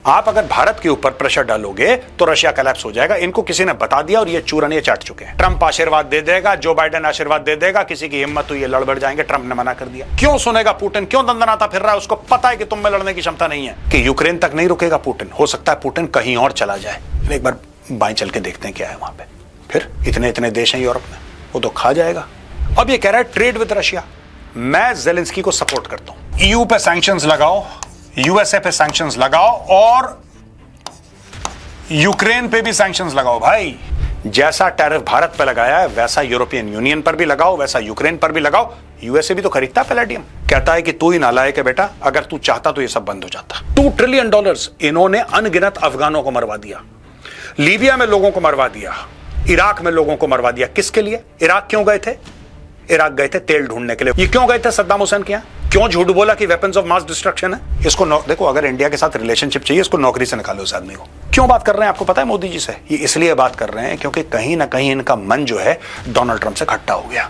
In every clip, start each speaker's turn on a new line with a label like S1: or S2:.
S1: आप अगर भारत के ऊपर प्रेशर डालोगे तो रशिया कोलैप्स हो जाएगा। इनको किसी ने बता दिया और ये चूरन ये चाट चुके हैं। ट्रंप आशीर्वाद दे देगा, जो बाइडेन आशीर्वाद दे देगा, किसी की हिम्मत हुई ये लड़ बढ़ जाएंगे। ट्रंप ने मना कर दिया। क्यों सुनेगा पुतिन? क्यों दंदनाता फिर रहा है? उसको पता है कि तुम में लड़ने की क्षमता नहीं है, कि यूक्रेन तक नहीं रुकेगा पुतिन। हो सकता है पुतिन कहीं और चला जाए। एक बार बाएं चल के देखते हैं क्या है वहां पे। फिर इतने इतने देश हैं यूरोप में, वो तो खा जाएगा। अब ये कह रहा है ट्रेड विद रशिया। मैं जेलेंस्की को सपोर्ट करता हूं। ईयू पे सैंक्शंस लगाओ, यूएसए पे सैंक्शंस लगाओ और यूक्रेन पे भी सैंक्शंस लगाओ भाई। जैसा टैरिफ भारत पे लगाया है वैसा यूरोपियन यूनियन पर भी लगाओ, वैसा यूक्रेन पर भी लगाओ। यूएसए भी तो खरीदता पैलेडियम। कहता है कि तू ही नालायक है बेटा, अगर तू चाहता तो ये सब बंद हो जाता। $2 ट्रिलियन इन्होंने अनगिनत अफगानों को मरवा दिया, लीबिया में लोगों को मरवा दिया, इराक में लोगों को मरवा दिया। किसके लिए? इराक क्यों गए थे? इराक गए थे तेल ढूंढने के लिए। ये क्यों गए थे सद्दाम हुसैन के यहां? क्यों झूठ बोला कि वेपन्स ऑफ मास डिस्ट्रक्शन है? इसको देखो, अगर इंडिया के साथ रिलेशनशिप चाहिए, इसको नौकरी से निकालो इस आदमी को। क्यों बात कर रहे हैं आपको पता है मोदी जी से? ये इसलिए बात कर रहे हैं क्योंकि कहीं ना कहीं इनका मन जो है डोनाल्ड ट्रंप से खट्टा हो गया।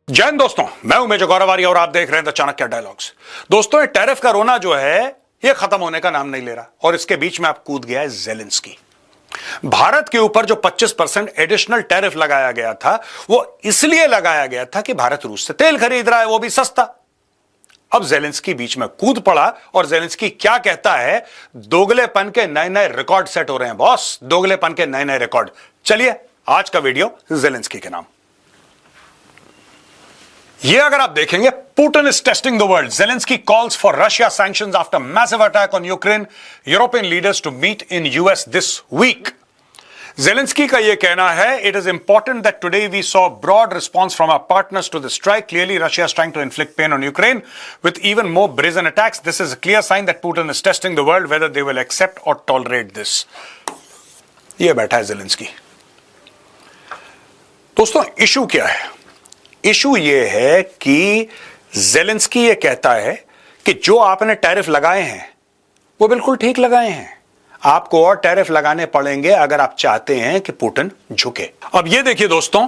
S1: जय हिंद दोस्तों, मैं हूं मेजर गौरव आर्य और आप देख रहे हैं द चाणक्य डायलॉग्स। दोस्तों, ये टैरिफ का रोना जो है ये खत्म होने का नाम नहीं ले रहा और इसके बीच में आप कूद गया है जेलेंस्की। भारत के ऊपर जो 25% एडिशनल टैरिफ लगाया गया था वो इसलिए लगाया गया था कि भारत रूस से तेल खरीद रहा है, वो भी सस्ता। अब जेलेंस्की बीच में कूद पड़ा और जेलेंस्की क्या कहता है? दोगलेपन के नए नए रिकॉर्ड सेट हो रहे हैं बॉस, दोगलेपन के नए नए रिकॉर्ड। चलिए आज का वीडियो जेलेंस्की के नाम। ये अगर आप देखेंगे, Putin is testing the world, Zelensky calls for Russia sanctions after massive attack on Ukraine, European leaders to meet in US this week. Zelensky का यह कहना है, it is important that today we saw broad response from our partners to the strike. Clearly Russia is trying to inflict pain on Ukraine with even more brazen attacks. This is a clear sign that Putin is testing the world whether they will accept और tolerate this. यह बैठा है Zelensky. दोस्तों, issue क्या है? Issue यह है कि जेलेंस्की यह कहता है कि जो आपने टैरिफ लगाए हैं वो बिल्कुल ठीक लगाए हैं, आपको और टैरिफ लगाने पड़ेंगे अगर आप चाहते हैं कि पुतिन झुके। अब ये देखिए दोस्तों,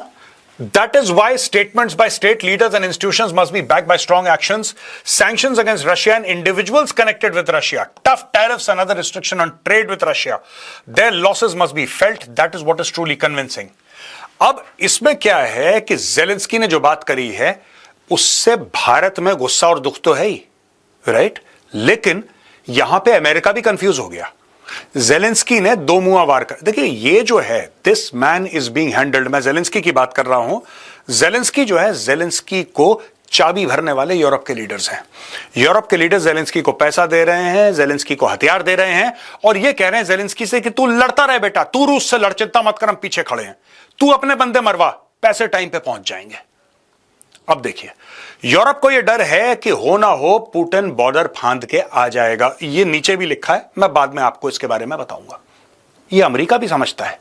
S1: that is why statements by state leaders and institutions must be backed by strong actions, sanctions against Russia and individuals connected with Russia, tough tariffs and other restriction on trade with Russia, their losses must be felt. That is what is truly convincing. अब इसमें क्या है कि Zelensky ने जो बात करी है उससे भारत में गुस्सा और दुख तो है ही, राइट? लेकिन यहां पे अमेरिका भी कंफ्यूज हो गया। जेलेंस्की ने दो मुंह वार कर, देखिए ये जो है, this man is being handled. मैं जेलेंस्की की बात कर रहा हूं। जेलेंस्की जो है, जेलेंस्की को चाबी भरने वाले यूरोप के लीडर्स हैं। यूरोप के लीडर्स जेलेंस्की को पैसा दे रहे हैं, जेलेंस्की को हथियार दे रहे हैं और ये कह रहे हैं जेलेंस्की से कि तू लड़ता रहे बेटा, तू रूस से लड़, चिंता मत कर, हम पीछे खड़े हैं, तू अपने बंदे मरवा, पैसे टाइम पे पहुंच जाएंगे। अब देखिए, यूरोप को यह डर है कि हो ना हो पुतिन बॉर्डर फांद के आ जाएगा। ये नीचे भी लिखा है, मैं बाद में आपको इसके बारे में बताऊंगा। यह अमेरिका भी समझता है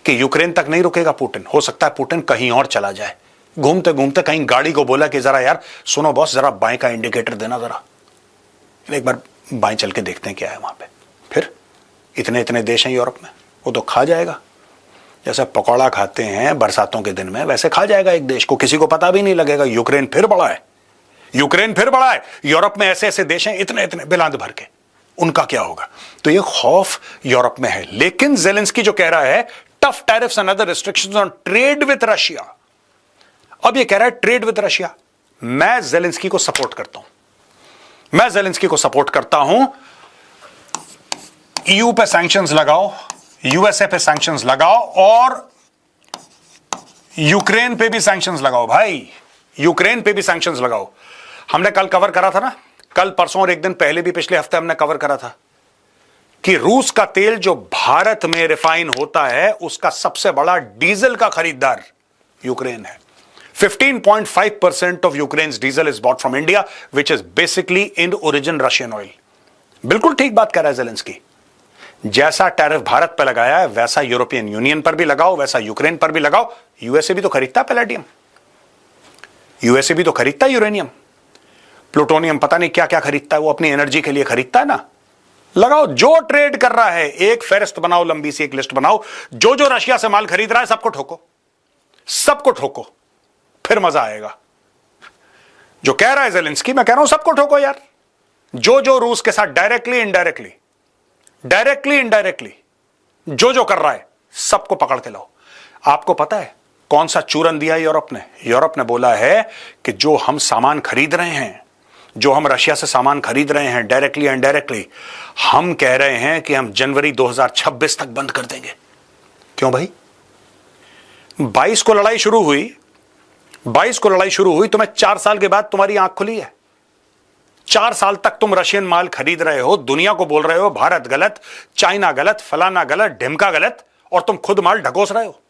S1: कि यूक्रेन तक नहीं रुकेगा पुतिन, हो सकता है पुतिन कहीं और चला जाए। घूमते घूमते कहीं गाड़ी को बोला कि जरा यार सुनो बॉस, जरा बाएं का इंडिकेटर देना जरा। एक बार बाएं चल के देखते हैं क्या है वहां पे। फिर इतने इतने देश हैं यूरोप में, वो तो खा जाएगा। जैसे पकौड़ा खाते हैं बरसातों के दिन में, वैसे खा जाएगा एक देश को, किसी को पता भी नहीं लगेगा। यूक्रेन फिर बड़ा है, यूक्रेन फिर बड़ा है। यूरोप में ऐसे ऐसे देश हैं इतने इतने बिलांद भर के, उनका क्या होगा? तो ये खौफ यूरोप में है। लेकिन जेलेंस्की जो कह रहा है, tough tariffs and other restrictions on trade with Russia. अब ये कह रहा है ट्रेड विद रशिया। मैं जेलेंस्की को सपोर्ट करता हूं, मैं जेलेंस्की को सपोर्ट करता हूं। ईयू पे सैंक्शंस लगाओ, यूएसए पे सैंक्शंस लगाओ और यूक्रेन पे भी सैंक्शंस लगाओ भाई, यूक्रेन पे भी सैंक्शंस लगाओ। हमने कल कवर करा था ना, कल परसों और एक दिन पहले भी पिछले हफ्ते हमने कवर करा था कि रूस का तेल जो भारत में रिफाइन होता है उसका सबसे बड़ा डीजल का खरीदार यूक्रेन है। 15.5% of Ukraine's diesel is bought from India, which is basically in origin Russian oil. बिल्कुल ठीक बात कर रहा है जेलेंस्की। जैसा टैरिफ भारत पर लगाया है वैसा यूरोपियन यूनियन पर भी लगाओ, वैसा यूक्रेन पर भी लगाओ। यूएसए भी तो खरीदता पैलेडियम, यूएसए भी तो खरीदता यूरेनियम। प्लूटोनियम पता नहीं क्या क्या खरीदता है, वो अपनी एनर्जी के लिए खरीदता है ना। लगाओ, जो ट्रेड कर रहा है एक फेरिस्त बनाओ, लंबी सी एक लिस्ट बनाओ, जो जो रशिया से माल खरीद रहा है सबको ठोको, सबको ठोको, फिर मजा आएगा। जो कह रहा है ज़ेलेंस्की, मैं कह रहा हूं सबको ठोको यार। जो जो रूस के साथ डायरेक्टली इनडायरेक्टली जो जो कर रहा है सबको पकड़ के लाओ। आपको पता है कौन सा चूरन दिया यूरोप ने? यूरोप ने बोला है कि जो हम सामान खरीद रहे हैं, जो हम रशिया से सामान खरीद रहे हैं डायरेक्टली इनडायरेक्टली, हम कह रहे हैं कि हम जनवरी 2026 तक बंद कर देंगे। क्यों भाई? 22 को लड़ाई शुरू हुई, तुम्हें 4 साल के बाद तुम्हारी आंख खुली है। 4 साल तक तुम रशियन माल खरीद रहे हो, दुनिया को बोल रहे हो भारत गलत, चाइना गलत, फलाना गलत, ढिमका गलत, और तुम खुद माल ढकोस रहे हो।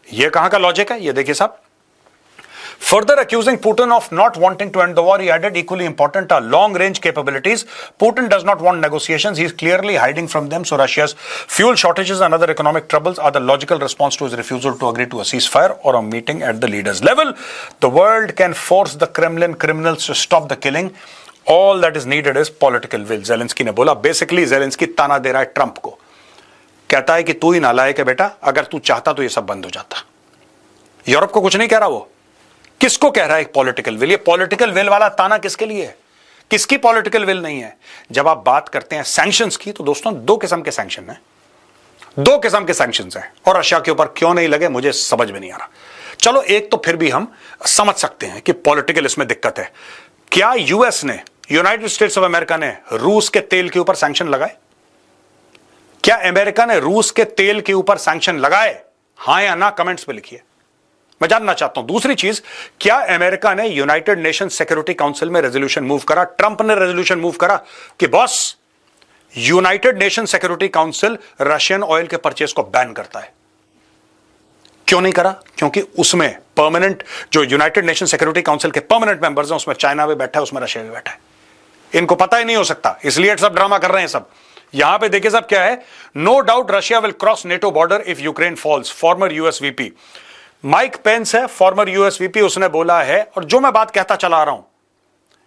S1: यह कहां का लॉजिक है? यह देखिए साहब, further accusing Putin of not wanting to end the war, he added, equally important are long-range capabilities. Putin does not want negotiations. He is clearly hiding from them. So Russia's fuel shortages and other economic troubles are the logical response to his refusal to agree to a ceasefire or a meeting at the leaders' level. The world can force the Kremlin criminals to stop the killing. All that is needed is political will. Zelensky ने बोला, basically Zelensky ताना दे रहा है Trump को, कहता है कि तू ही नालायक है बेटा, अगर तू चाहता तो ये सब बंद हो जाता। यूरोप को कुछ नहीं कह रहा, वो किसको कह रहा है? Political will. ये पॉलिटिकल विल वाला ताना किसके लिए है? किसकी पॉलिटिकल विल नहीं है? जब आप बात करते हैं सैंक्शंस की, तो दोस्तों 2 किस्म के सैंक्शन हैं, 2 किस्म के सैंक्शंस हैं, और रशिया के ऊपर क्यों नहीं लगे मुझे समझ में नहीं आ रहा। चलो, एक तो फिर भी हम समझ सकते हैं कि पॉलिटिकल इसमें दिक्कत है। क्या यूएस ने, यूनाइटेड स्टेट्स ऑफ अमेरिका ने रूस के तेल के ऊपर सैंक्शन लगाए? क्या अमेरिका ने रूस के तेल के ऊपर सैंक्शन लगाए? हां या ना कमेंट्स में लिखिए, मैं जानना चाहता हूं। दूसरी चीज, क्या अमेरिका ने यूनाइटेड नेशन सिक्योरिटी काउंसिल में रेजोल्यूशन मूव करा, ट्रंप ने रेजोल्यूशन मूव करा कि boss United nation security council Russian oil के परचेस को बैन करता है? क्यों नहीं करा? क्योंकि उसमें परमानेंट, जो यूनाइटेड नेशन सिक्योरिटी काउंसिल के परमानेंट मेंबर्स हैं, उसमें चाइना भी बैठा है, उसमें रशिया भी बैठा है। इनको पता ही नहीं हो सकता, इसलिए सब ड्रामा कर रहे हैं सब। यहां पे देखिए सब क्या है, no doubt Russia will cross NATO border if Ukraine falls, former US VP Mike Pence है, फॉर्मर यूएस वीपी, उसने बोला है। और जो मैं बात कहता चला आ रहा हूं,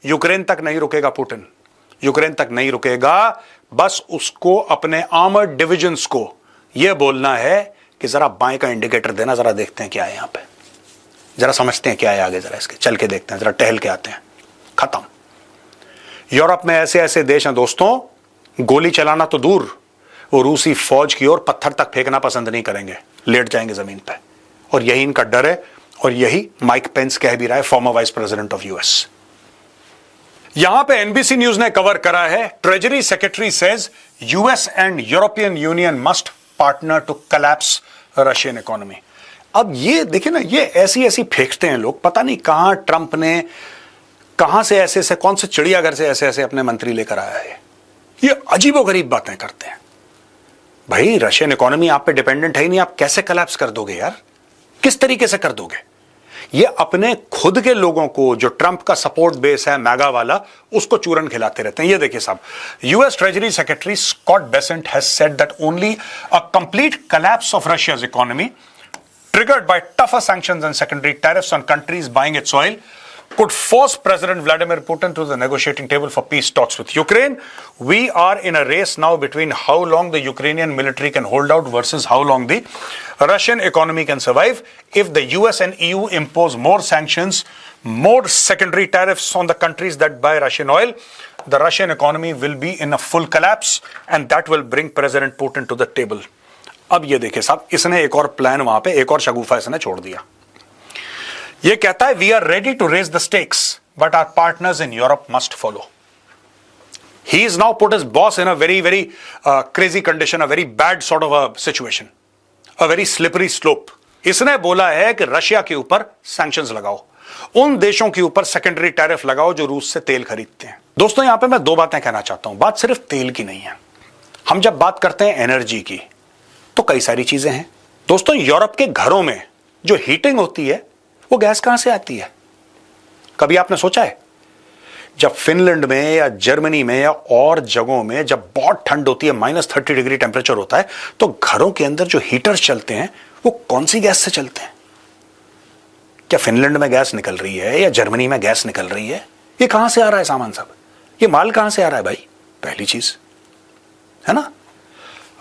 S1: यूक्रेन तक नहीं रुकेगा पुतिन, यूक्रेन तक नहीं रुकेगा। बस उसको अपने आर्मर्ड डिविजन्स को यह बोलना है कि जरा बाएं का इंडिकेटर देना, जरा देखते हैं क्या है यहां पे, जरा समझते हैं क्या है आगे, जरा इसके चल के देखते हैं, जरा टहल के आते हैं। खत्म। यूरोप में ऐसे ऐसे देश हैं दोस्तों, गोली चलाना तो दूर, वो रूसी फौज की ओर पत्थर तक फेंकना पसंद नहीं करेंगे, लेट जाएंगे जमीन पे। और यही इनका डर है, और यही माइक पेंस कह भी रहा है, former vice president of US. यहां पे एनबीसी न्यूज ने कवर करा है, treasury secretary says US and European Union must partner to collapse Russian economy. अब ये देखिए ना, ये ऐसी ऐसी फेंकते हैं लोग, पता नहीं कहां ट्रंप ने, कहां से ऐसे ऐसे, कौन से चिड़ियाघर से ऐसे ऐसे अपने मंत्री लेकर आया है। ये अजीबोगरीब बातें करते हैं। भाई रशियन इकोनॉमी आप पे डिपेंडेंट है ही नहीं, आप कैसे कोलैप्स कर दोगे यार? किस तरीके से कर दोगे? ये अपने खुद के लोगों को, जो ट्रंप का सपोर्ट बेस है मैगा वाला, उसको चूरन खिलाते रहते हैं। ये देखिए साहब, US treasury secretary Scott Bessent has said that only a complete collapse of Russia's economy triggered by tougher sanctions and secondary tariffs on countries buying its oil could force President Vladimir Putin to the negotiating table for peace talks with Ukraine. We are in a race now between how long the Ukrainian military can hold out versus how long the Russian economy can survive. If the US and EU impose more sanctions, more secondary tariffs on the countries that buy Russian oil, the Russian economy will be in a full collapse, and that will bring President Putin to the table. अब ये देखिए साहब, इसने एक और plan वहां पे, एक और शगुफा इसने छोड़ दिया। ये कहता है we are ready to raise the stakes but our partners in Europe must follow. He is now put his boss in a very very crazy condition, a very bad sort of a situation, a very slippery slope. इसने बोला है कि Russia के ऊपर sanctions लगाओ, उन देशों के ऊपर सेकेंडरी टैरिफ लगाओ जो रूस से तेल खरीदते हैं। दोस्तों यहां पे मैं 2 बातें कहना चाहता हूं। बात सिर्फ तेल की नहीं है, हम जब बात करते हैं एनर्जी की तो कई सारी चीजें हैं। दोस्तों यूरोप के घरों में जो हीटिंग होती है वो गैस कहां से आती है? कभी आपने सोचा है? जब फिनलैंड में या जर्मनी में या और जगहों में जब बहुत ठंड होती है, -30 डिग्री टेम्परेचर होता है, तो घरों के अंदर जो हीटर्स चलते हैं वो कौन सी गैस से चलते हैं? क्या फिनलैंड में गैस निकल रही है या जर्मनी में गैस निकल रही है? ये कहां से आ रहा है सामान सब? ये माल कहां से आ रहा है भाई? पहली चीज है ना,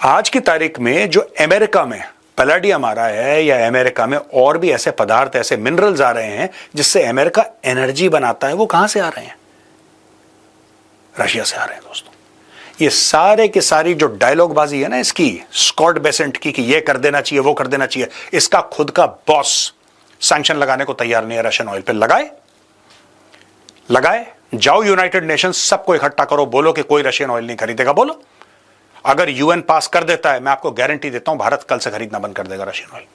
S1: आज की तारीख में जो अमेरिका में पैलेडियम आ रहा है या अमेरिका में और भी ऐसे पदार्थ, ऐसे मिनरल्स आ रहे हैं जिससे अमेरिका एनर्जी बनाता है, वो कहां से आ रहे हैं? रशिया से आ रहे हैं दोस्तों। ये सारे के सारी जो डायलॉगबाजी है ना इसकी, स्कॉट बेसेंट की, कि ये कर देना चाहिए, वो कर देना चाहिए, इसका खुद का बॉस सैंक्शन लगाने को तैयार नहीं है रशियन ऑयल पे। लगाए, जाओ यूनाइटेड नेशंस, सबको इकट्ठा करो, बोलो कि कोई रशियन ऑयल नहीं खरीदेगा। बोलो, अगर यूएन पास कर देता है, मैं आपको गारंटी देता हूं भारत कल से खरीदना बंद कर देगा रशियन ऑयल।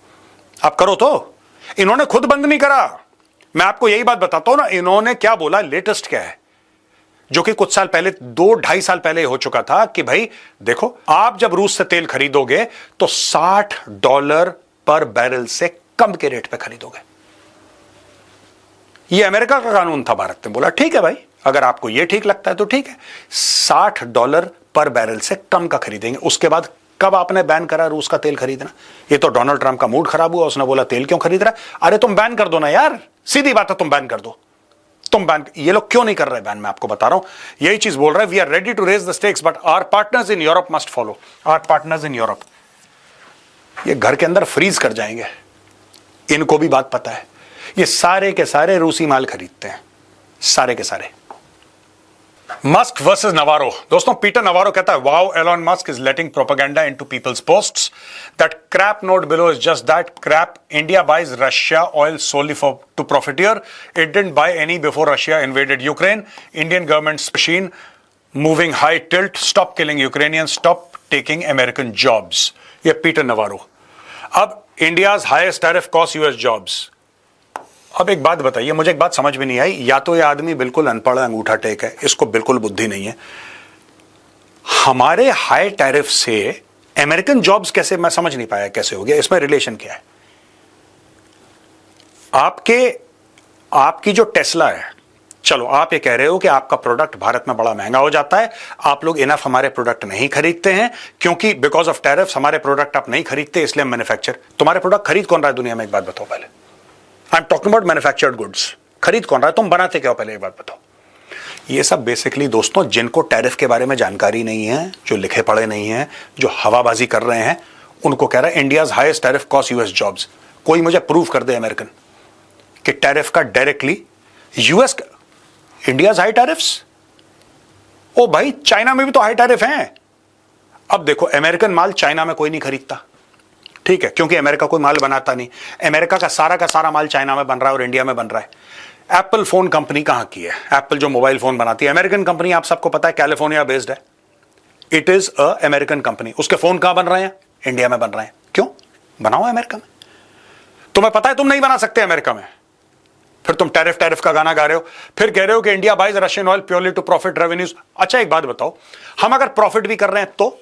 S1: आप करो तो। इन्होंने खुद बंद नहीं करा। मैं आपको यही बात बताता हूं ना, इन्होंने क्या बोला, लेटेस्ट क्या है, जो कि कुछ साल पहले, 2-2.5 साल पहले हो चुका था, कि भाई देखो, आप जब रूस से तेल खरीदोगे तो $60 पर बैरल से कम के रेट पे खरीदोगे। ये अमेरिका का कानून था। भारत ने बोला ठीक है भाई, अगर आपको ये ठीक लगता है तो ठीक है, $60 पर बैरल से कम का खरीदेंगे। उसके बाद कब आपने बैन करा रूस का तेल खरीदना? ये तो डोनाल्ड ट्रंप का मूड खराब हुआ, उसने बोला तेल क्यों खरीद रहा है? अरे तुम बैन कर दो ना यार, सीधी बात है, तुम बैन कर दो। तुम बैन, ये लोग क्यों नहीं कर रहे बैन? मैं आपको बता रहा हूं, यही चीज बोल रहा है, we are ready to raise the stakes but our partners in Europe must follow. Our partners in Europe ये घर के अंदर फ्रीज कर जाएंगे, इनको भी बात पता है। ये सारे के सारे रूसी माल खरीदते हैं, सारे के सारे। Musk versus Navarro. दोस्तों, पीटर नवारो कहता है, wow, Elon Musk is letting propaganda into people's posts, that crap note below is just that crap. India buys Russia oil solely for to profiteer. It didn't buy any before Russia invaded Ukraine. Indian government's machine moving high tilt. Stop killing Ukrainians. Stop taking American jobs. ये Peter Navarro. अब India's highest tariff cost US jobs. अब एक बात बताइए, मुझे एक बात समझ में नहीं आई, या तो ये आदमी बिल्कुल अनपढ़ अंगूठा टेक है, इसको बिल्कुल बुद्धि नहीं है। हमारे हाई टैरिफ से अमेरिकन जॉब्स कैसे, मैं समझ नहीं पाया कैसे हो गया, इसमें रिलेशन क्या है? आपकी जो टेस्ला है, चलो आप ये कह रहे हो कि आपका प्रोडक्ट भारत में बड़ा महंगा हो जाता है, आप लोग इनफ हमारे प्रोडक्ट नहीं खरीदते हैं, क्योंकि बिकॉज ऑफ टैरिफ हमारे प्रोडक्ट आप नहीं खरीदते, इसलिए हम मैन्युफैक्चर। तुम्हारे प्रोडक्ट खरीद कौन रहा है दुनिया में? एक बात बताओ पहले। I am talking about manufactured goods. खरीद कौन रहा है? तुम बनाते क्या हो? पहले एक बात बताओ। ये सब बेसिकली दोस्तों, जिनको टैरिफ के बारे में जानकारी नहीं है, जो लिखे पढ़े नहीं है, जो हवाबाजी कर रहे हैं, उनको कह रहा है India's highest tariff cost US jobs. कोई मुझे प्रूव कर दे अमेरिकन कि टैरिफ का directly US, India's high tariffs. ओ भाई, चाइना में भी तो हाई टैरिफ हैं। अब देखो, अमेरिकन माल चाइना में कोई नहीं खरीदता, ठीक है, क्योंकि अमेरिका कोई माल बनाता नहीं। अमेरिका का सारा माल चाइना में बन रहा है और इंडिया में बन रहा है। एप्पल फोन कंपनी कहां की है? एप्पल जो मोबाइल फोन बनाती है, अमेरिकन कंपनी, आप सबको पता है, कैलिफोर्निया बेस्ड है। It is a American company. उसके फोन कहां बन रहे हैं? इंडिया में बन रहे हैं। क्यों? बनाओ अमेरिका में। तुम्हें पता है तुम नहीं बना सकते अमेरिका में, फिर तुम टैरिफ का गाना गा रहे हो, फिर कह रहे हो कि India buys Russian oil purely to profit revenues. अच्छा एक बात बताओ, हम अगर प्रॉफिट भी कर रहे हैं तो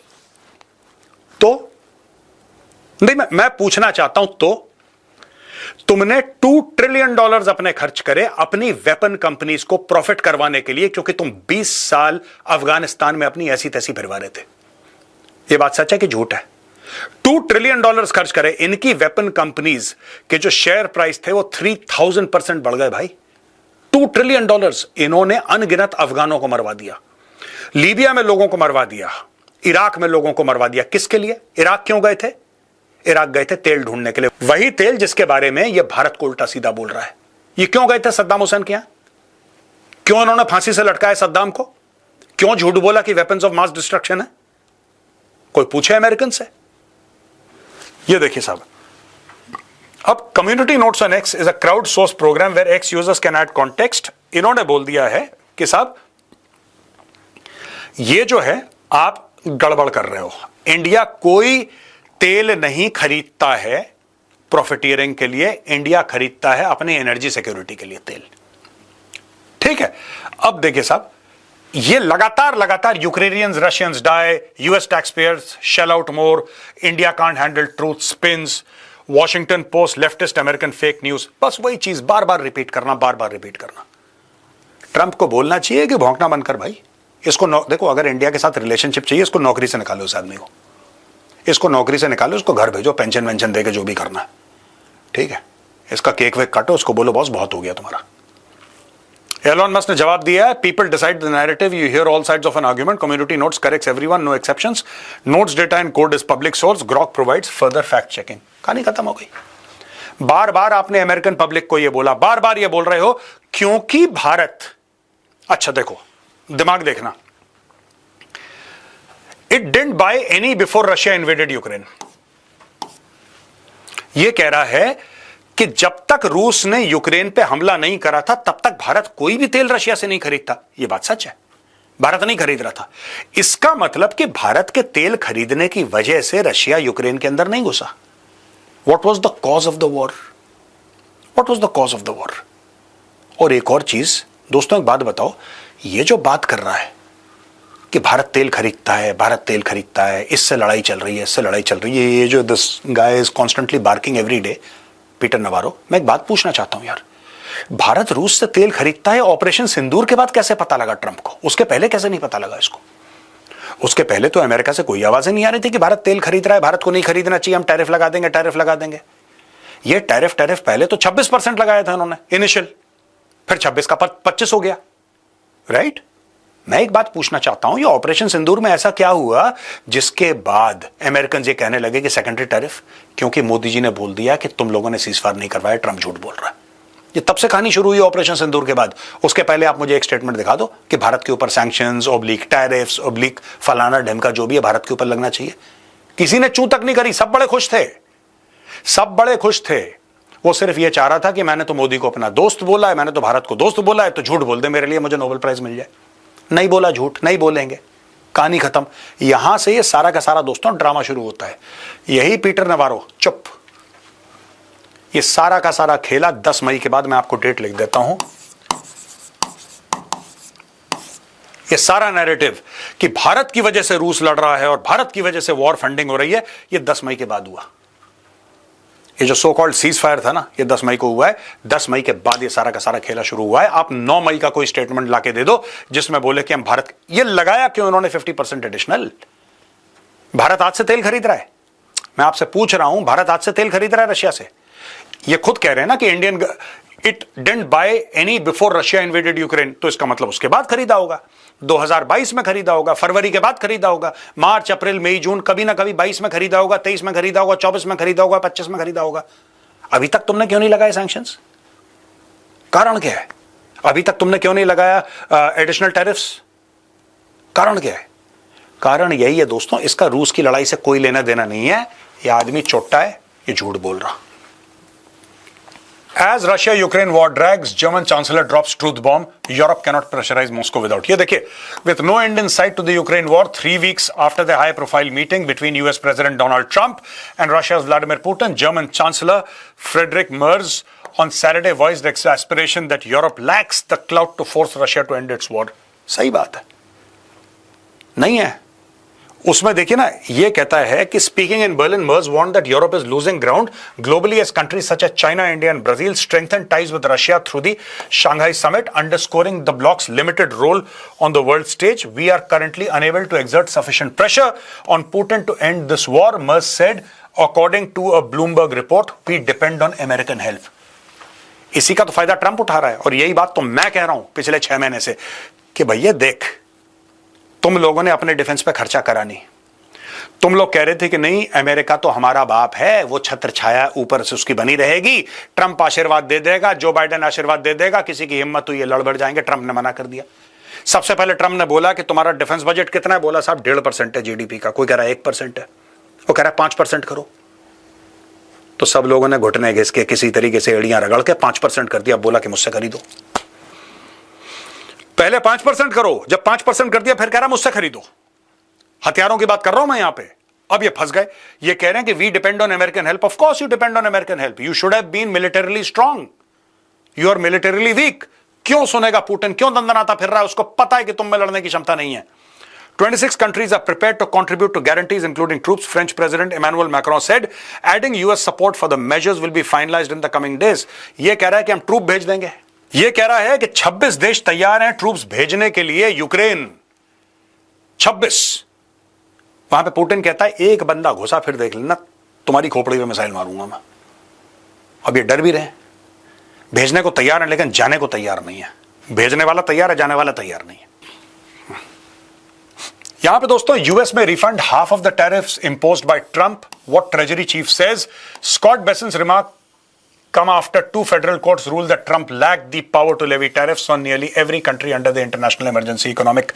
S1: नहीं, मैं पूछना चाहता हूं, तो तुमने $2 ट्रिलियन अपने खर्च करे अपनी वेपन कंपनीज को प्रॉफिट करवाने के लिए, क्योंकि तुम 20 साल अफगानिस्तान में अपनी ऐसी तैसी फिरवा रहे थे। यह बात सच है कि झूठ है? $2 ट्रिलियन खर्च करे, इनकी वेपन कंपनीज के जो शेयर प्राइस थे वो 3000% बढ़ गए भाई। $2 ट्रिलियन इन्होंने अनगिनत अफगानों को मरवा दिया, लीबिया में लोगों को मरवा दिया, इराक में लोगों को मरवा दिया। किसके लिए? इराक क्यों गए थे? इराक गए थे तेल ढूंढने के लिए, वही तेल जिसके बारे में यह भारत को उल्टा सीधा बोल रहा है। ये क्यों गए थे सद्दाम हुसैन के यहां? क्यों उन्होंने फांसी से लटकाया सद्दाम को? क्यों झूठ बोला कि वेपन्स ऑफ मास डिस्ट्रक्शन है? कोई पूछे अमेरिकन से? ये देखिए साहब, अब community notes on X is a crowd source program where X users can add context. इन्होंने बोल दिया है कि साहब ये जो है आप गड़बड़ कर रहे हो, इंडिया कोई तेल नहीं खरीदता है प्रॉफिटियरिंग के लिए, इंडिया खरीदता है अपनी एनर्जी सिक्योरिटी के लिए तेल, ठीक है। अब देखिए साहब, ये लगातार Ukrainians Russians die, US tax payers shell out more, India can't handle truth spins, Washington Post leftist American fake news, बस वही चीज बार बार रिपीट करना। ट्रंप को बोलना चाहिए कि भौंकना बंद कर भाई, इसको देखो, अगर इंडिया के साथ रिलेशनशिप चाहिए, इसको नौकरी से निकालो, उस आदमी को, इसको नौकरी से निकालो, उसको घर भेजो, पेंशन वेंशन देके जो भी करना है, ठीक है। इसका केक वेक काटो, उसको बोलो बॉस बहुत हो गया तुम्हारा, एलोन मस्क ने जवाब दिया है, people decide the narrative, you hear all sides of an argument, community notes corrects everyone, no exceptions, notes data and code is public source, Grok provides further fact checking. कहानी खत्म हो गई। बार बार आपने American public को यह बोला, बार बार यह बोल रहे हो क्योंकि भारत, अच्छा देखो दिमाग देखना, it didn't by any before Russia invaded Ukraine. यह कह रहा है कि जब तक रूस ने यूक्रेन पे हमला नहीं करा था तब तक भारत कोई भी तेल रशिया से नहीं खरीदता। यह बात सच है, भारत नहीं खरीद रहा था। इसका मतलब कि भारत के तेल खरीदने की वजह से रशिया यूक्रेन के अंदर नहीं घुसा। What was the cause of the war? What was the cause of the war? और एक और चीज दोस्तों, एक बात बताओ, ये जो बात कर रहा है कि भारत तेल खरीदता है, भारत तेल खरीदता है, इससे लड़ाई चल रही है, इससे लड़ाई चल रही है, ये जो this guy is constantly barking every day, Peter Navarro, मैं एक बात पूछना चाहता हूं यार, भारत रूस से तेल खरीदता है, ऑपरेशन सिंदूर के बाद कैसे पता लगा ट्रंप को? उसके पहले कैसे नहीं पता लगा इसको? उसके पहले तो अमेरिका से कोई आवाजें नहीं आ रही थी कि भारत तेल खरीद रहा है, भारत को नहीं खरीदना चाहिए, हम टैरिफ लगा देंगे, टैरिफ लगा देंगे। ये टैरिफ पहले तो 26% लगाया था उन्होंने इनिशियल, फिर 26 का 25 हो गया, राइट? मैं एक बात पूछना चाहता हूं, ये ऑपरेशन सिंदूर में ऐसा क्या हुआ जिसके बाद अमेरिकन ये कहने लगे कि सेकेंडरी टैरिफ? क्योंकि मोदी जी ने बोल दिया कि तुम लोगों ने सीजफायर नहीं करवाया, ट्रंप झूठ बोल रहा है। ये तब से कहानी शुरू हुई ऑपरेशन सिंदूर के बाद। उसके पहले आप मुझे एक स्टेटमेंट दिखा दो कि भारत के ऊपर सैंक्शंस ऑब्लिक टैरिफ्स ऑब्लिक फलाना ढमका जो भी है भारत के ऊपर लगना चाहिए। किसी ने चू तक नहीं करी, सब बड़े खुश थे, सब बड़े खुश थे। वो सिर्फ ये चाह रहा था कि मैंने तो मोदी को अपना दोस्त बोला है, मैंने तो भारत को दोस्त बोला है, तो झूठ बोल दे मेरे लिए, मुझे नोबेल प्राइज मिल जाए। नहीं बोला, झूठ नहीं बोलेंगे, कहानी खत्म। यहां से ये सारा का सारा दोस्तों ड्रामा शुरू होता है। यही पीटर नवारो, चुप, ये सारा का सारा खेला 10 मई के बाद, मैं आपको डेट लिख देता हूं। ये सारा नैरेटिव कि भारत की वजह से रूस लड़ रहा है और भारत की वजह से वॉर फंडिंग हो रही है, ये 10 मई के बाद हुआ। ये जो सो कॉल्ड सीज फायर था ना, ये 10 मई को हुआ है। 10 मई के बाद ये सारा का सारा खेला शुरू हुआ है। आप 9 मई का कोई स्टेटमेंट लाके दे दो जिसमें बोले कि हम भारत, ये लगाया क्यों उन्होंने 50% एडिशनल? भारत आज से तेल खरीद रहा है, मैं आपसे पूछ रहा हूं, भारत आज से तेल खरीद रहा है रशिया से। ये खुद कह रहे हैं ना कि Indian it didn't by any before Russia invaded Ukraine, तो इसका मतलब उसके बाद खरीदा होगा, 2022 में खरीदा होगा, फरवरी के बाद खरीदा होगा, मार्च अप्रैल मई जून, कभी ना कभी 22 में खरीदा होगा, 23 में खरीदा होगा, 24 में खरीदा होगा, 25 में खरीदा होगा। अभी तक तुमने क्यों नहीं लगाए सैंक्शंस? कारण क्या है? अभी तक तुमने क्यों नहीं लगाया एडिशनल टैरिफ्स? कारण क्या है? कारण यही है दोस्तों, इसका रूस की लड़ाई से कोई लेना देना नहीं है। यह आदमी चोट्टा है, ये झूठ बोल रहा। As Russia-Ukraine war drags, German Chancellor drops truth bomb. Europe cannot pressurize Moscow without. ये देखिए, with no end in sight to the Ukraine war, 3 weeks after the high-profile meeting between U.S. President Donald Trump and Russia's Vladimir Putin, German Chancellor Friedrich Merz on Saturday voiced exasperation that Europe lacks the clout to force Russia to end its war. सही बात है, नहीं है। उसमें देखिए ना, ये कहता है कि speaking in Berlin, Merz warned that Europe is losing ground globally as countries such as China, India and Brazil strengthen ties with Russia through the Shanghai summit, underscoring the bloc's limited role on the world stage. We are currently unable to exert sufficient pressure on Putin to end this war, Merz said, according to a Bloomberg report. We depend on American help. इसी का तो फायदा Trump उठा रहा है, और यही बात तो मैं कह रहा हूं पिछले 6 महीने से कि भैया देख, तुम लोगों ने अपने डिफेंस पे खर्चा करा नहीं। तुम लोग कह रहे थे कि नहीं, अमेरिका तो हमारा बाप है, वो छत्र छाया ऊपर से उसकी बनी रहेगी, ट्रंप आशीर्वाद दे देगा, जो बाइडेन आशीर्वाद दे देगा, किसी की हिम्मत हुई ये लड़ बढ़ जाएंगे। ट्रंप ने मना कर दिया। सबसे पहले ट्रंप ने बोला कि तुम्हारा डिफेंस बजट कितना है? बोला साहब 1.5% है जीडीपी का। कोई कह रहा है 1% है, वो कह रहा है 5% करो। तो सब लोगों ने घुटने घिस के किसी तरीके से एड़ियां रगड़ के 5% कर दिया। बोला कि मुझसे खरीदो, पहले 5% करो, जब 5% कर दिया फिर कह रहा मुझसे खरीदो। हथियारों की बात कर रहा हूं मैं यहां पे। अब ये फंस गए, ये कह रहे हैं कि we depend on American help. Of course you depend on American help, you should have been militarily strong, you are militarily weak. क्यों सुनेगा पुतिन? क्यों दंदनाता फिर रहा है? उसको पता है कि तुम में लड़ने की क्षमता नहीं है। 26 countries are prepared to contribute to guarantees including troops, French President Emmanuel Macron said, adding US support for the measures will be finalized in the coming days. ये कह रहा है कि हम ट्रूप भेज देंगे। ये कह रहा है कि 26 देश तैयार हैं ट्रूप्स भेजने के लिए यूक्रेन। 26। वहां पे पुतिन कहता है एक बंदा घुसा फिर देख लेना, तुम्हारी खोपड़ी में मिसाइल मारूंगा मैं। अब ये डर भी रहे, भेजने को तैयार है लेकिन जाने को तैयार नहीं है। भेजने वाला तैयार है, जाने वाला तैयार नहीं है। यहां पे दोस्तों यूएस में refund half of the tariffs imposed by Trump, what treasury chief says. Scott Bessent's remark come after two federal courts ruled that Trump lacked the power to levy tariffs on nearly every country under the International Emergency Economic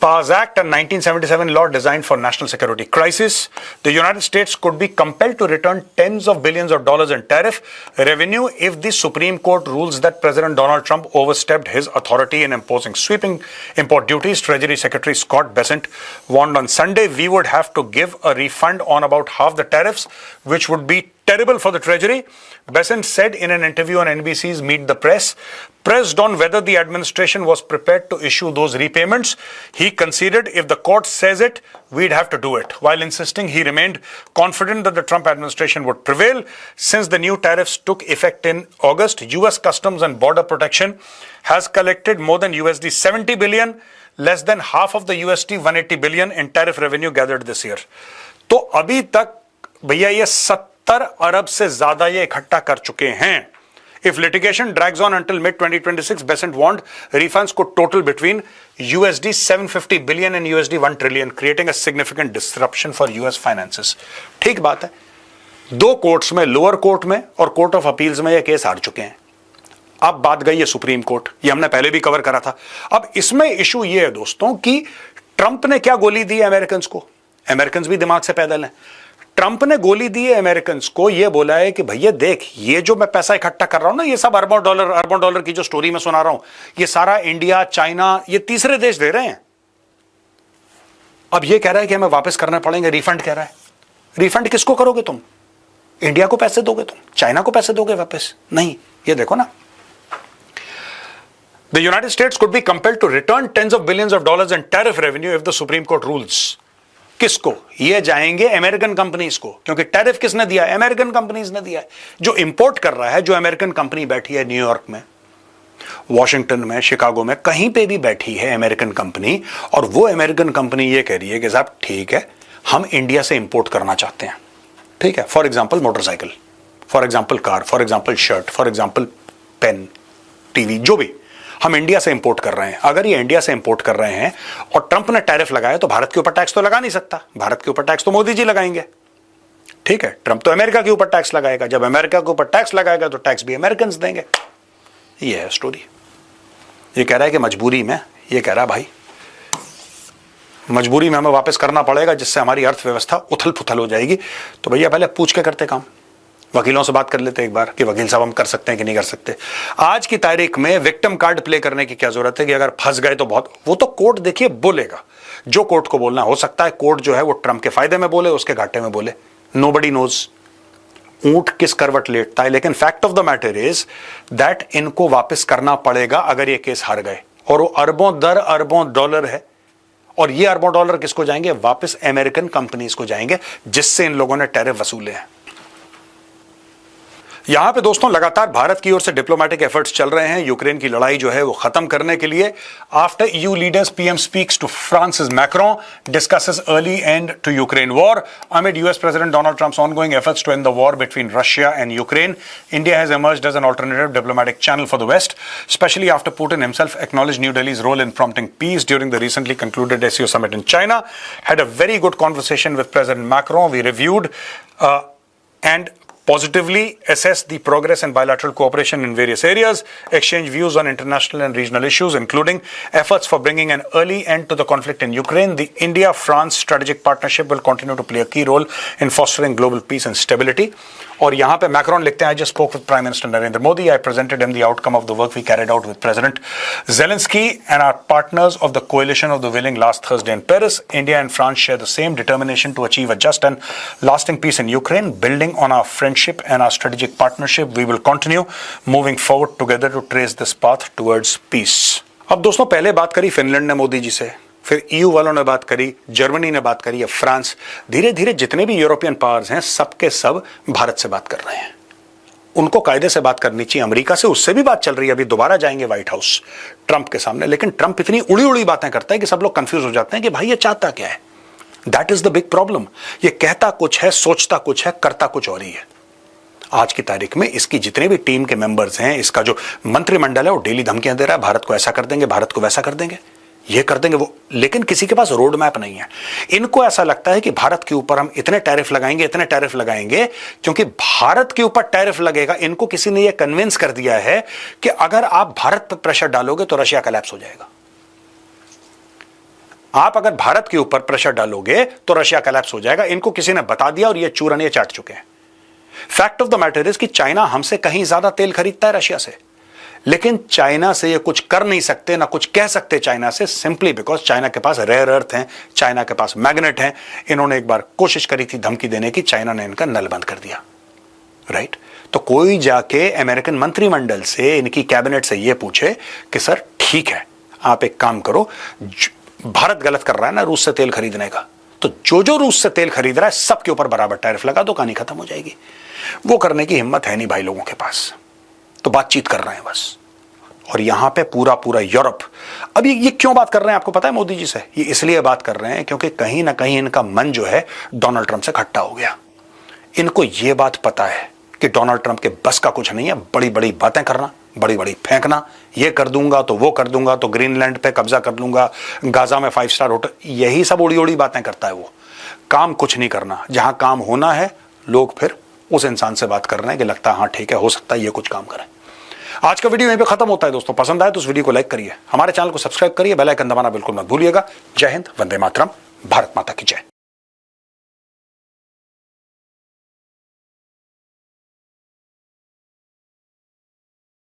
S1: Powers Act, a 1977 law designed for national security crisis. The United States could be compelled to return tens of billions of dollars in tariff revenue if the Supreme Court rules that President Donald Trump overstepped his authority in imposing sweeping import duties. Treasury Secretary Scott Bessent warned on Sunday we would have to give a refund on about half the tariffs, which would be terrible for the Treasury. Bessent said in an interview on NBC's Meet the Press, pressed on whether the administration was prepared to issue those repayments, he conceded if the court says it, we'd have to do it, while insisting he remained confident that the Trump administration would prevail. Since the new tariffs took effect in August, US Customs and Border Protection has collected more than USD 70 billion, less than half of the USD 180 billion in tariff revenue gathered this year. तो अभी तक भैया ये 70 अरब से ज्यादा ये इकट्ठा कर चुके हैं। If litigation drags on until mid-2026, Bessent warned refunds could total between USD 750 billion and USD 1 trillion, creating a significant disruption for US finances. ठीक बात है, दो कोर्ट्स में, लोअर कोर्ट में और कोर्ट ऑफ अपील्स में ये केस हार चुके हैं। अब बात गई है सुप्रीम कोर्ट, ये हमने पहले भी कवर करा था। अब इसमें इशू ये है दोस्तों कि ट्रंप ने क्या गोली दी है अमेरिकन को। अमेरिकन भी दिमाग से पैदल हैं। ट्रंप ने गोली दी है अमेरिकन को, यह बोला है कि भैया देख, ये जो मैं पैसा इकट्ठा कर रहा हूं ना, ये सब अरबों डॉलर की जो स्टोरी मैं सुना रहा हूं, ये सारा इंडिया, चाइना, ये तीसरे देश दे रहे हैं। अब ये कह रहा है कि हमें वापस करने पड़ेंगे, रिफंड कह रहा है। रिफंड किसको करोगे तुम? इंडिया को पैसे दोगे तुम? चाइना को पैसे दोगे वापस? नहीं। ये देखो ना, The United States could be compelled to return tens of billions of dollars in tariff revenue if the Supreme Court rules. किसको? ये जाएंगे अमेरिकन कंपनीज को, क्योंकि टैरिफ किसने दिया है? अमेरिकन कंपनीज ने दिया है। जो इंपोर्ट कर रहा है, जो अमेरिकन कंपनी बैठी है न्यूयॉर्क में, वॉशिंगटन में, शिकागो में, कहीं पे भी बैठी है अमेरिकन कंपनी, और वो अमेरिकन कंपनी ये कह रही है कि साहब ठीक है, हम इंडिया से इंपोर्ट करना चाहते हैं। ठीक है, for example motorcycle, for example car, for example shirt, for example pen, TV, जो भी हम इंडिया से इंपोर्ट कर रहे हैं। अगर ये इंडिया से इंपोर्ट कर रहे हैं और ट्रंप ने टैरिफ लगाया, तो भारत के ऊपर टैक्स तो लगा नहीं सकता। भारत के ऊपर टैक्स तो मोदी जी लगाएंगे। ठीक है, ट्रंप तो अमेरिका के ऊपर टैक्स लगाएगा। जब अमेरिका के ऊपर टैक्स लगाएगा तो टैक्स भी अमेरिकन देंगे। ये है स्टोरी। ये कह रहा है कि मजबूरी में, ये कह रहा है भाई मजबूरी में हमें वापस करना पड़ेगा, जिससे हमारी अर्थव्यवस्था उथल पुथल हो जाएगी। तो भैया पहले पूछ के करते काम, वकीलों से बात कर लेते एक बार कि वकील साहब हम कर सकते हैं कि नहीं कर सकते। आज की तारीख में विक्टिम कार्ड प्ले करने की क्या जरूरत है कि अगर फंस गए तो बहुत, वो तो कोर्ट देखिए बोलेगा जो कोर्ट को बोलना। हो सकता है कोर्ट जो है वो ट्रंप के फायदे में बोले, उसके घाटे में बोले। नोबडी नोज ऊंट किस करवट लेटता है। लेकिन fact of the matter is that इनको वापस करना पड़ेगा अगर ये केस हार गए, और वो अरबों दर अरबों डॉलर है। और ये अरबों डॉलर किसको जाएंगे? वापस अमेरिकन कंपनीज को जाएंगे, जिससे इन लोगों ने टैरिफ वसूले हैं। यहां पे दोस्तों लगातार भारत की ओर से डिप्लोमेटिक एफर्ट्स चल रहे हैं यूक्रेन की लड़ाई जो है वो खत्म करने के लिए। After EU leaders, PM speaks to Francis Macron, discusses early end to Ukraine war amid US President Donald Trump's ongoing efforts to end the war between Russia and Ukraine. India has emerged as an alternative diplomatic channel for the West, especially after Putin himself acknowledged New Delhi's role in prompting peace during the recently concluded SCO summit in China. Had a very good conversation with President Macron. We reviewed and positively assess the progress and bilateral cooperation in various areas, exchange views on international and regional issues, including efforts for bringing an early end to the conflict in Ukraine. The India-France strategic partnership will continue to play a key role in fostering global peace and stability. और यहाँ पे Macron लिखते हैं, I just spoke with Prime Minister Narendra Modi. I presented him the outcome of the work we carried out with President Zelensky and our partners of the Coalition of the Willing last Thursday in Paris. India and France share the same determination to achieve a just and lasting peace in Ukraine. Building on our friendship and our strategic partnership, we will continue moving forward together to trace this path towards peace. अब दोस्तों पहले बात करी Finland ने मोदी जी से, फिर EU वालों ने बात करी, जर्मनी ने बात करी, अब फ्रांस। धीरे धीरे जितने भी यूरोपियन पावर्स हैं सबके सब भारत से बात कर रहे हैं। उनको कायदे से बात करनी चाहिए। अमेरिका से उससे भी बात चल रही है, अभी दोबारा जाएंगे व्हाइट हाउस ट्रंप के सामने। लेकिन ट्रंप इतनी उड़ी उड़ी बातें करता है कि सब लोग कंफ्यूज हो जाते हैं कि भाई ये चाहता क्या है। That is the big problem. ये कहता कुछ है, सोचता कुछ है, करता कुछ और ही है। आज की तारीख में इसकी जितने भी टीम के मेंबर्स हैं, इसका जो मंत्रिमंडल है, वो डेली धमकियां दे रहा है, भारत को ऐसा कर देंगे, भारत को वैसा कर देंगे, ये कर देंगे वो। लेकिन किसी के पास रोड मैप नहीं है। इनको ऐसा लगता है कि भारत के ऊपर हम इतने टैरिफ लगाएंगे, इतने टैरिफ लगाएंगे, क्योंकि भारत के ऊपर टैरिफ लगेगा। इनको किसी ने ये कन्विंस कर दिया है कि अगर आप भारत पर प्रेशर डालोगे तो रशिया कोलैप्स हो जाएगा। आप अगर भारत के ऊपर प्रेशर डालोगे तो रशिया कोलैप्स हो जाएगा। इनको किसी ने बता दिया और ये चूरन ये चाट चुके हैं। Fact of the matter is कि चाइना हमसे कहीं ज्यादा तेल खरीदता है रशिया से, लेकिन चाइना से ये कुछ कर नहीं सकते, ना कुछ कह सकते चाइना से, सिंपली बिकॉज चाइना के पास रेयर अर्थ हैं, चाइना के पास मैग्नेट हैं। इन्होंने एक बार कोशिश करी थी धमकी देने की, चाइना ने इनका नल बंद कर दिया, राइट। तो कोई जाके अमेरिकन मंत्रिमंडल से, इनकी कैबिनेट से ये पूछे कि सर ठीक है, आप एक काम करो, भारत गलत कर रहा है ना रूस से तेल खरीदने का, तो जो रूस से तेल खरीद रहा है सबके ऊपर बराबर टैरिफ लगा दो, कहानी खत्म हो जाएगी। वो करने की हिम्मत है नहीं भाई लोगों के पास, तो बातचीत कर रहे हैं बस। और यहां पे पूरा यूरोप, अब ये क्यों बात कर रहे हैं आपको पता है मोदी जी से? ये इसलिए बात कर रहे हैं क्योंकि कहीं ना कहीं इनका मन जो है डोनाल्ड ट्रंप से खट्टा हो गया। इनको ये बात पता है कि डोनाल्ड ट्रंप के बस का कुछ नहीं है बड़ी बड़ी बातें करना, बड़ी बड़ी फेंकना, ये कर दूंगा तो वो कर दूंगा, तो ग्रीनलैंड पे कब्जा कर लूंगा, गाजा में 5 स्टार होटल, यही सब उड़ी उड़ी बातें करता है वो। काम कुछ नहीं करना। जहां काम होना है लोग फिर उस इंसान से बात कर रहे हैं कि लगता है हाँ ठीक है, हो सकता है ये कुछ काम करें। आज का वीडियो यहीं पे खत्म होता है दोस्तों। पसंद आए तो उस वीडियो को लाइक करिए, हमारे चैनल को सब्सक्राइब करिए, बेल आइकन दबाना बिल्कुल मत भूलिएगा। जय हिंद, वंदे मातरम, भारत माता की जय।